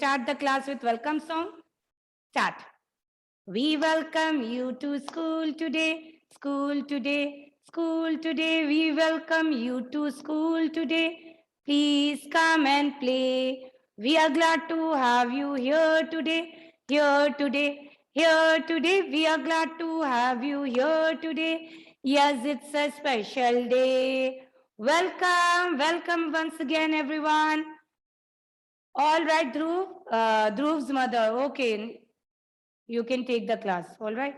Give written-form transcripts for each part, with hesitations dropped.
start the class with welcome song. Start. We welcome you to school today, school today, school today. We welcome you to school today. Please come and play. We are glad to have you here today, here today, here today. We are glad to have you here today. Yes, it's a special day. Welcome, welcome once again, everyone. All right, Dhruv. Dhruv's mother. Okay, you can take the class. All right.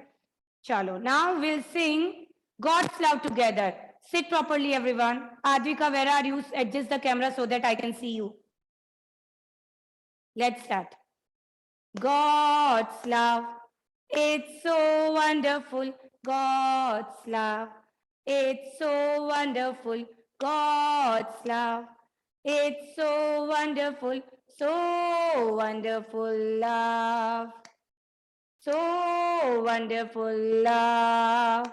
Chalo. Now we'll sing God's Love together. Sit properly, everyone. Advika, where are you? Adjust the camera so that I can see you. Let's start. God's love, it's so wonderful. God's love, it's so wonderful. God's love, it's so wonderful. So wonderful love. So wonderful love.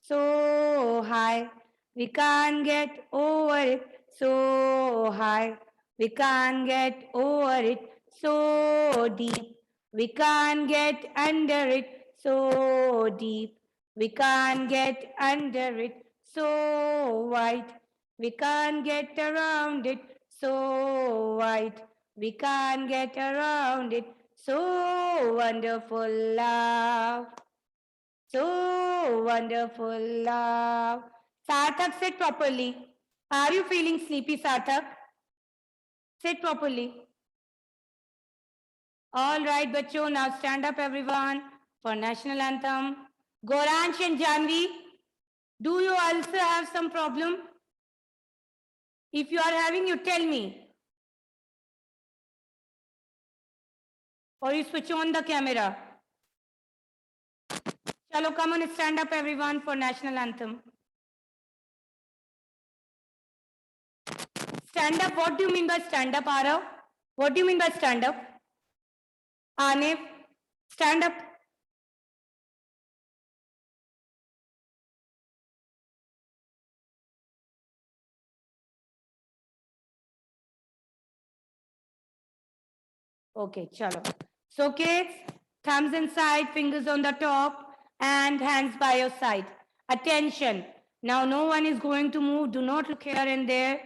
So high, we can't get over it. So high, we can't get over it. So deep, we can't get under it. So deep, we can't get under it. So wide, we can't get around it. So wide, we can't get around it. So wonderful love. So wonderful love. Sarthak, sit properly. Are you feeling sleepy, Sarthak? Sit properly. All right, bacho, now stand up, everyone, for national anthem. Goransh and Janvi, do you also have some problem? If you are having, you tell me. Or you switch on the camera. Chalo, come on, stand up, everyone, for national anthem. Stand up, what do you mean by stand up, Arav? What do you mean by stand up? Anif, stand up. Okay, chalo. So kids, thumbs inside, fingers on the top, and hands by your side. Attention. Now no one is going to move. Do not look here and there.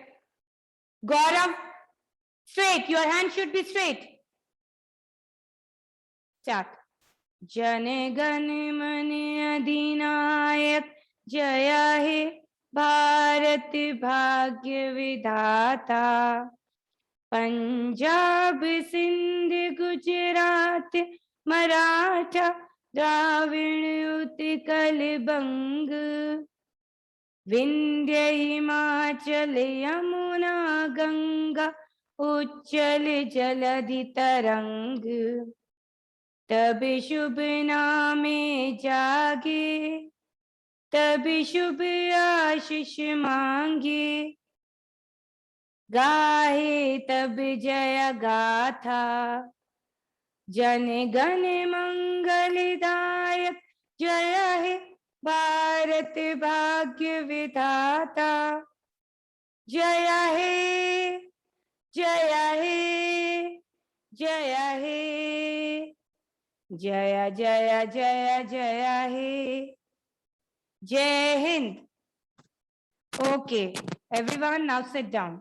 Gaurav, straight. Your hand should be straight. Start. Jane Gane Mane Adinayak Jaya He Bharat Bhagya Vidhata Punjab Sindh Gujarat Maratha द्राविण Utkal बंग विंध्य हिमाचल यमुना गंगा उच्चल जलधि तरंग तब शुभ नामे जागे तब शुभ आशीष मांगे गाहे तब जय गाथा जन गण मंगलदायक जय हे भारत भाग्य विधाता जय हे जय हे जय हे जय जय जय जय हे जय Hind. Okay, everyone now sit down.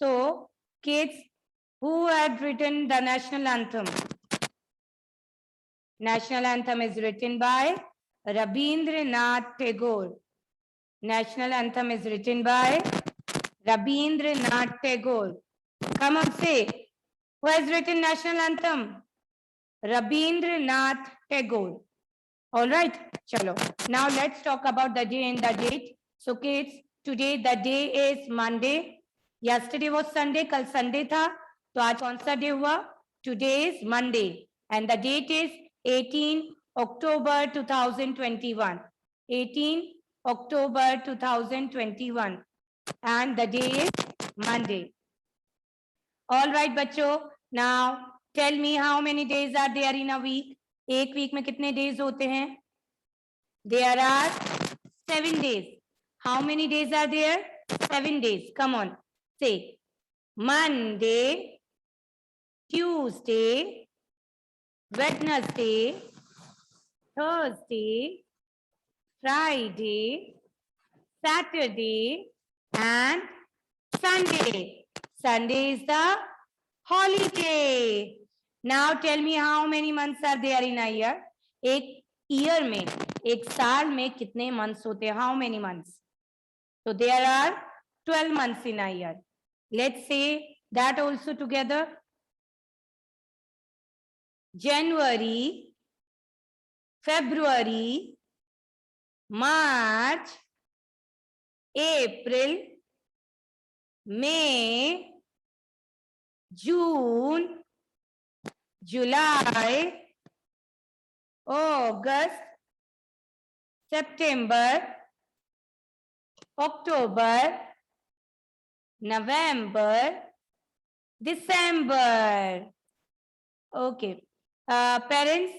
So, kids, who had written the national anthem? National anthem is written by Rabindranath Tagore. National anthem is written by Rabindranath Tagore. Come on, say, who has written national anthem? Rabindranath Tagore. All right, chalo. Now let's talk about the day and the date. So kids, today the day is Monday. Yesterday was Sunday, कल Sunday था, तो आज कौन सा day हुआ? Today is Monday and the date is 18 October 2021. 18 October 2021 and the day is Monday. All right, बच्चों. Now tell me how many days are there in a week? एक week में कितने days होते हैं? There are 7 days. How many days are there? 7 days. Come on. Say Monday, Tuesday, Wednesday, Thursday, Friday, Saturday, and Sunday. Sunday is the holiday. Now tell me how many months are there in a year? एक year में, एक साल में कितने months होते हैं? How many months? So there are 12 months in a year. Let's say that also together. January, February, March, April, May, June, July, August, September, October, November, December. Okay. Parents,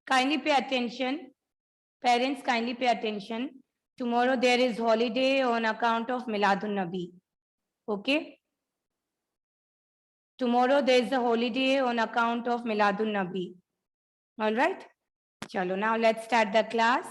kindly pay attention. Parents, kindly pay attention. Tomorrow there is holiday on account of Miladun Nabi. Okay. Tomorrow there is a holiday on account of Miladun Nabi. All right. Chalo, now let's start the class.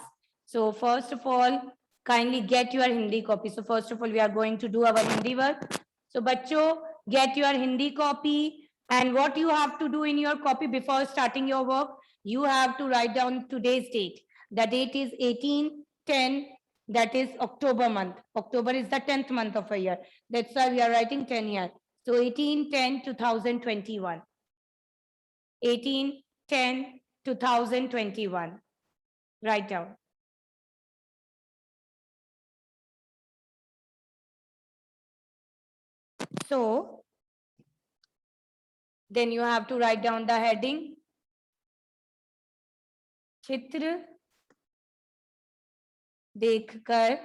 So first of all, kindly get your Hindi copy. So first of all, we are going to do our Hindi work. So bachcho, get your Hindi copy. And what you have to do in your copy before starting your work, you have to write down today's date. The date is 18/10. That is October month. October is the 10th month of a year. That's why we are writing 10 here. So 18/10/2021. 18/10/2021. Write down. So then you have to write down the heading. चित्र देखकर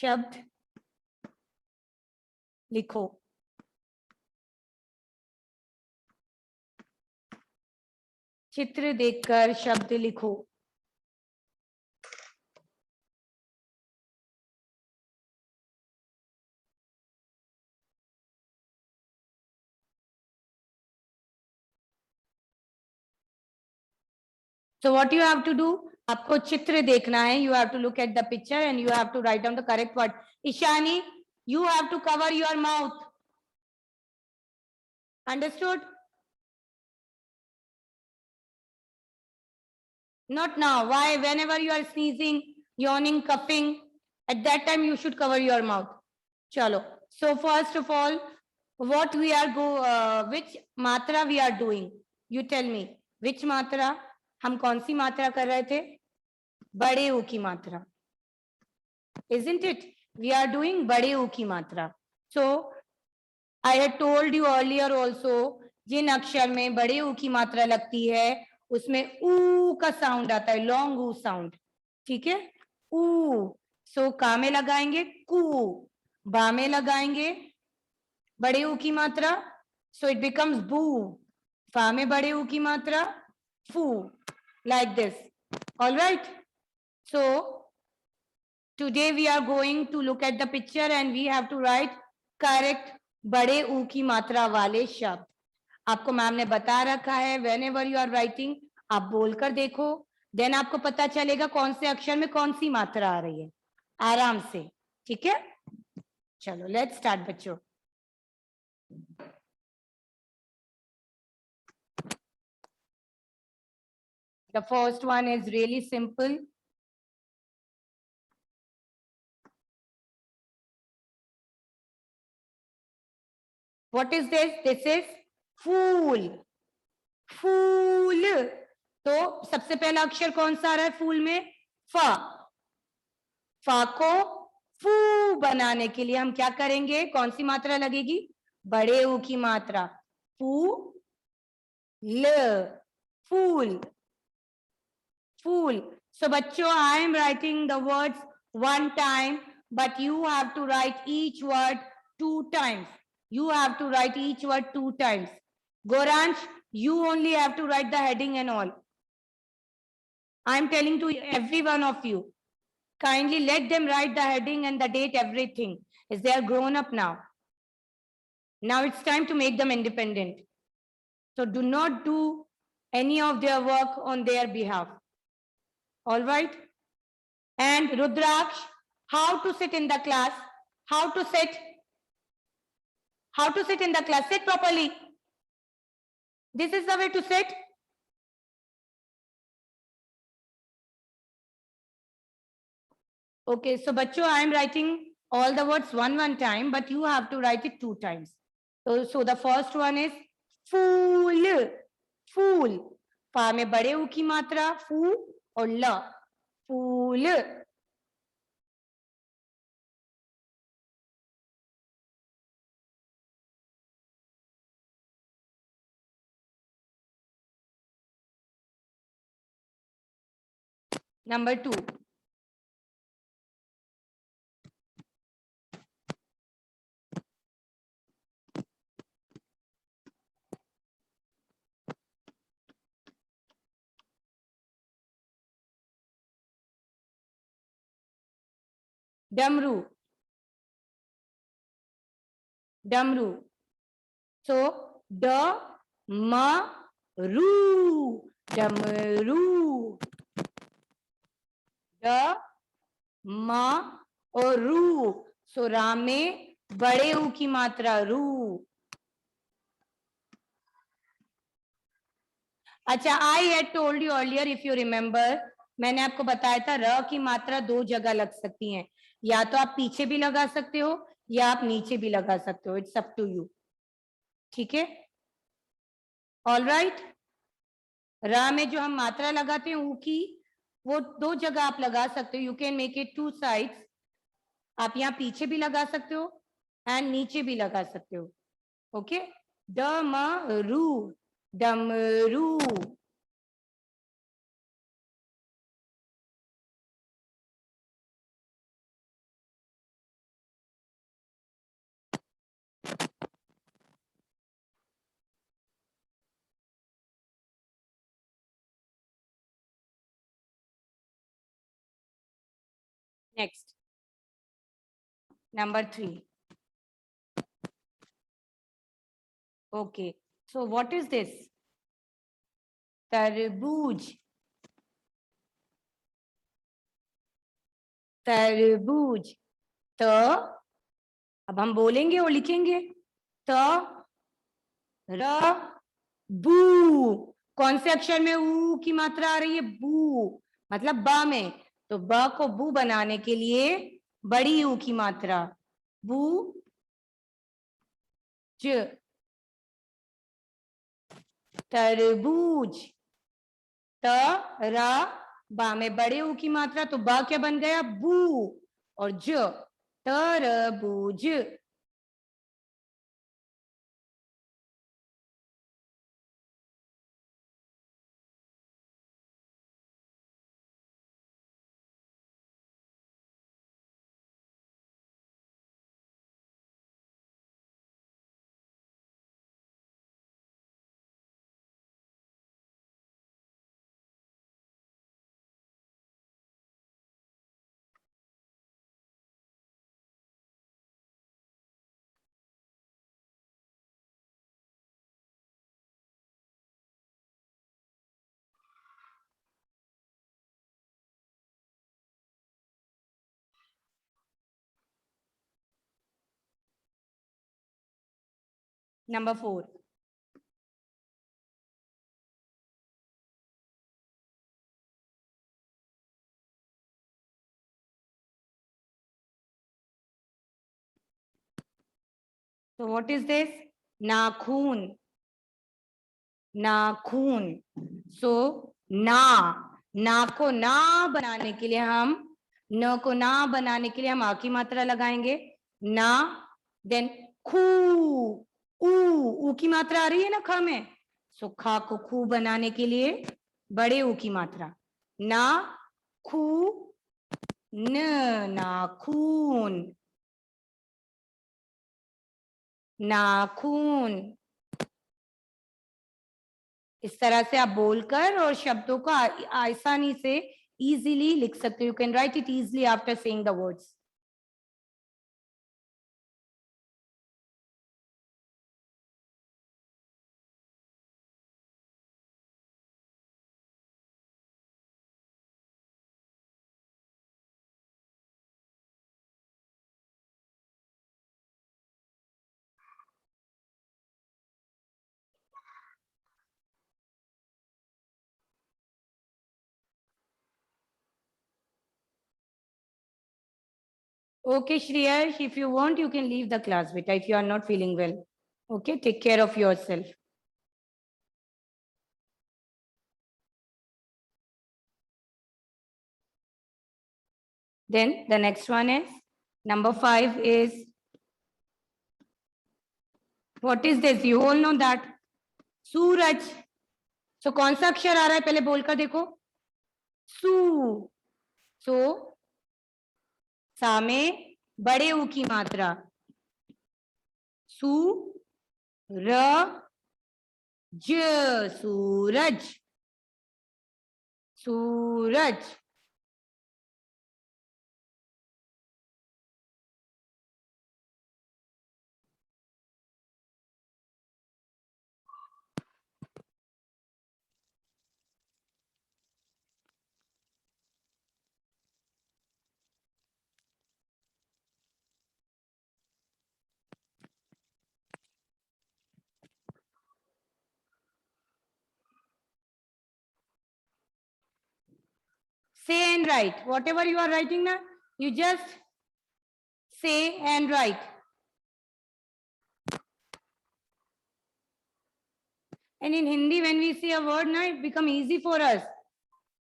शब्द लिखो. चित्र देखकर शब्द लिखो. So what you have to do? आपको चित्र देखना है. You have to look at the picture and you have to write down the correct word. Ishani, you have to cover your mouth. Understood? Not now. Why? Whenever you are sneezing, yawning, coughing, at that time you should cover your mouth. Chalo. So first of all, what we are which matra we are doing? You tell me. Which matra? हम कौन सी मात्रा कर रहे थे? बड़े ऊ की मात्रा. Isn't it? We are doing बड़े ऊ की मात्रा. So I had told you earlier also, जिन अक्षर में बड़े ऊ की मात्रा लगती है उसमें ऊ का साउंड आता है, लॉन्ग ऊ साउंड. ठीक है? ऊ. सो का में लगाएंगे कू, बा में लगाएंगे बड़े ऊ की मात्रा, सो इट बिकम्स बू. फा में बड़े ऊ की मात्रा फू. Like this. All right. So today we are going to look at the picture and we have to write correct बड़े ऊ की मात्रा वाले शब्द. आपको मैम ने बता रखा है. Whenever you are writing, आप बोलकर देखो, देन आपको पता चलेगा कौन से अक्षर में कौन सी मात्रा आ रही है. आराम से. ठीक है? चलो लेट्स स्टार्ट बच्चों. The first one is really simple. What is this? This is फूल. फूल. तो सबसे पहला अक्षर कौन सा आ रहा है फूल में? फा. फा को फू बनाने के लिए हम क्या करेंगे? कौन सी मात्रा लगेगी? बड़े ऊ की मात्रा. फू ल. फूल. Fool. So बच्चों, I am writing the words one time, but you have to write each word 2 times. You have to write each word 2 times. Goransh, You only have to write the heading and all. I am telling to every one of you, kindly let them write the heading and the date, everything, as they are grown up now. Now it's time to make them independent. So do not do any of their work on their behalf. All right? And Rudraksh, how to sit in the class? How to sit? How to sit in the class? Sit properly. This is the way to sit. Okay, so bachcho, I am writing all the words one time, but you have to write it 2 times. So the first one is fool. Fool. फा में बड़े ऊ की मात्रा फू और ल. फूल. Number 2. Damru. Damru. So, D-M-R-U. Damru. D-M-R-U. So, रा में बड़े ऊ की मात्रा रू. अच्छा, I had told you earlier, if you remember, मैंने आपको बताया था र की मात्रा 2 जगह लग सकती हैं. या तो आप पीछे भी लगा सकते हो या आप नीचे भी लगा सकते हो. It's up to you. ठीक है? All right. रा में जो हम मात्रा लगाते हैं ऊ की, वो 2 जगह आप लगा सकते हो. You can make it 2 sides. आप यहाँ पीछे भी लगा सकते हो एंड नीचे भी लगा सकते हो. ओके. डमरू. डमरू. Next. Number 3. Okay. So what is this? तरबूज. तरबूज. त अब हम बोलेंगे और लिखेंगे. त र बू. कौन से अक्षर में ऊ की मात्रा आ रही है? बू. मतलब ब में. तो ब को बू बनाने के लिए बड़ी ऊ की मात्रा बू ज. तरबूज. त रा बा में बड़े ऊ की मात्रा, तो बा क्या बन गया? बू. और ज तरबूज. Number 4. So what is this? नाखून. नाखून. सो ना को ना बनाने के लिए हम न को ना बनाने के लिए हम आ की मात्रा लगाएंगे. ना. देन खू. ऊ की मात्रा आ रही है ना ख में. सो खा को खू बनाने के लिए बड़े ऊ की मात्रा. ना खू न. नाखून. नाखून. इस तरह से आप बोलकर और शब्दों को आसानी से इजीली लिख सकते हो. You can write it easily after saying the words. Okay, Shreyash, if you want, you can leave the class, beta, if you are not feeling well. Okay, take care of yourself. Then the next one is, number 5 is, what is this? You all know that. Suraj. So कौन सा अक्षर आ रहा है पहले बोलकर देखो. सू. So सा में बड़े ऊ की मात्रा. सू र ज. सूरज. सूरज. Say and write. Whatever you are writing now, you just say and write. And in Hindi, when we see a word, now it become easy for us.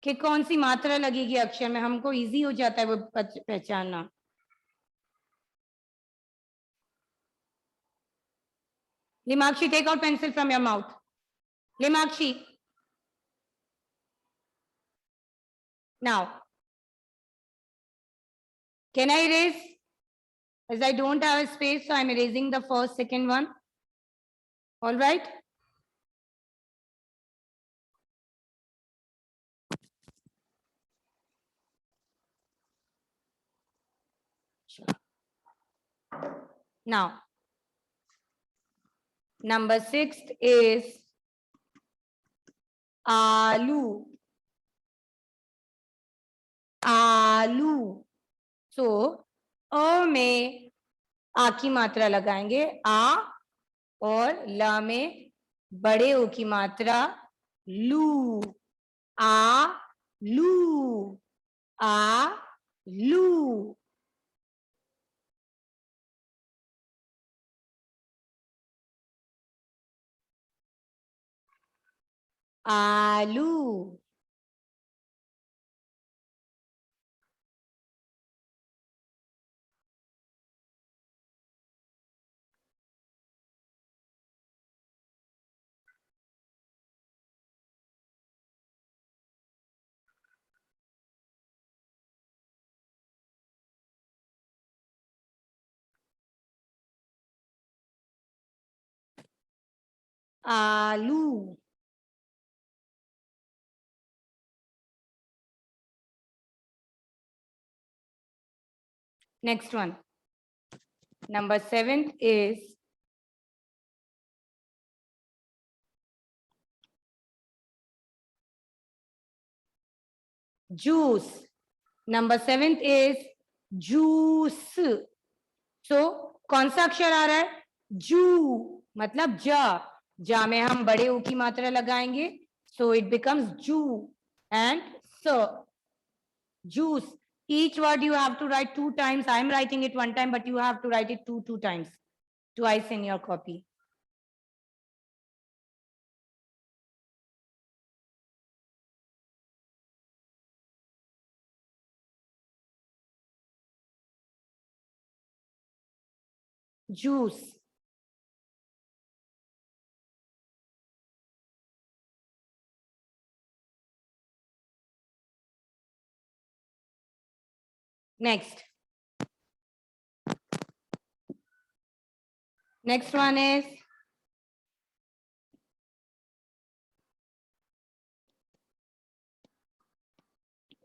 कि कौन सी मात्रा लगेगी अक्षर में, हमको इजी हो जाता है वो पहचानना. Limakshi, take out pencil from your mouth. Limakshi. Now, can I erase? As I don't have a space, so I'm erasing the first, second one. All right. Now, number 6 is आलू. आलू. So, अ में आ की मात्रा लगाएंगे आ, और ल में बड़े ओ की मात्रा लू. आ लू. आ लू. आलू. आलू. Next one. Number 7 is juice. Number 7 is juice. So कौन सा अक्षर आ रहा है? जू मतलब जा. जा में हम बड़े ऊ की मात्रा लगाएंगे. So it becomes जू and so juice. Each word you have to write 2 times. I am writing it 1 time, but you have to write it two times, twice in your copy. Juice. Next. Next one is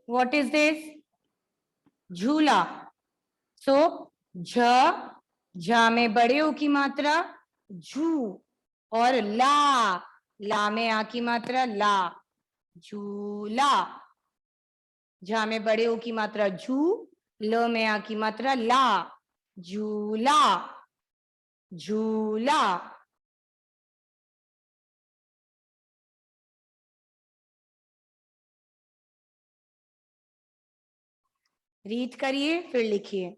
What is this? झूला. So झ में बड़े ओ की मात्रा झू और ला में आ की मात्रा ला, झूला. झ में बड़े ओ की मात्रा झू, ल में आ की मात्रा ला, झूला, झूला. रीड करिए फिर लिखिए.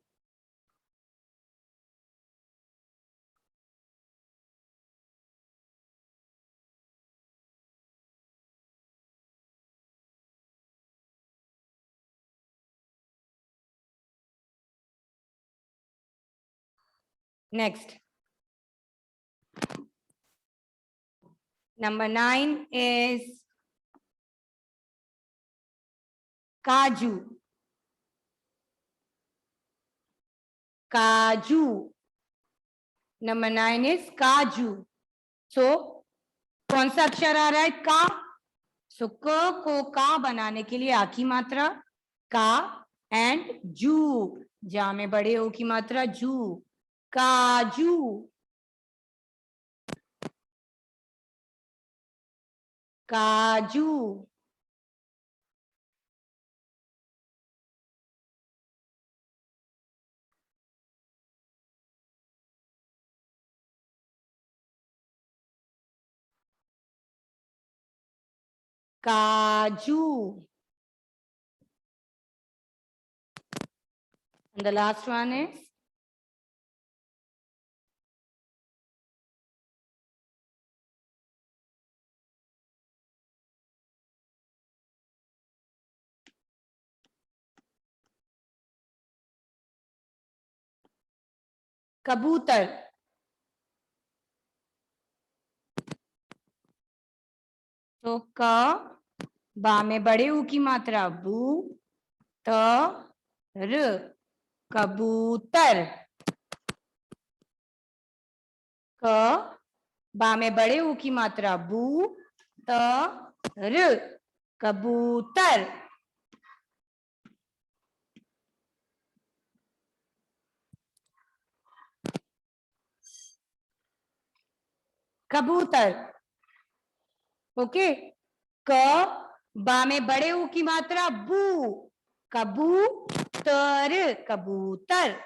Next. Number 9 is काजू. काजू. Number 9 is काजू. So कौन सा अक्षर आ रहा है? का. So क को का बनाने के लिए आ की मात्रा का एंड जू, जा में बड़े ओ की मात्रा जू, काजू. काजू. काजू. And the last one is कबूतर. तो क बा में बड़े ऊ की मात्रा बू, त र, कबूतर. क बा में बड़े ऊ की मात्रा बू, त र, कबूतर. कबूतर. ओके. क बा में बड़े ऊ की मात्रा बू, कबूतर, कबूतर.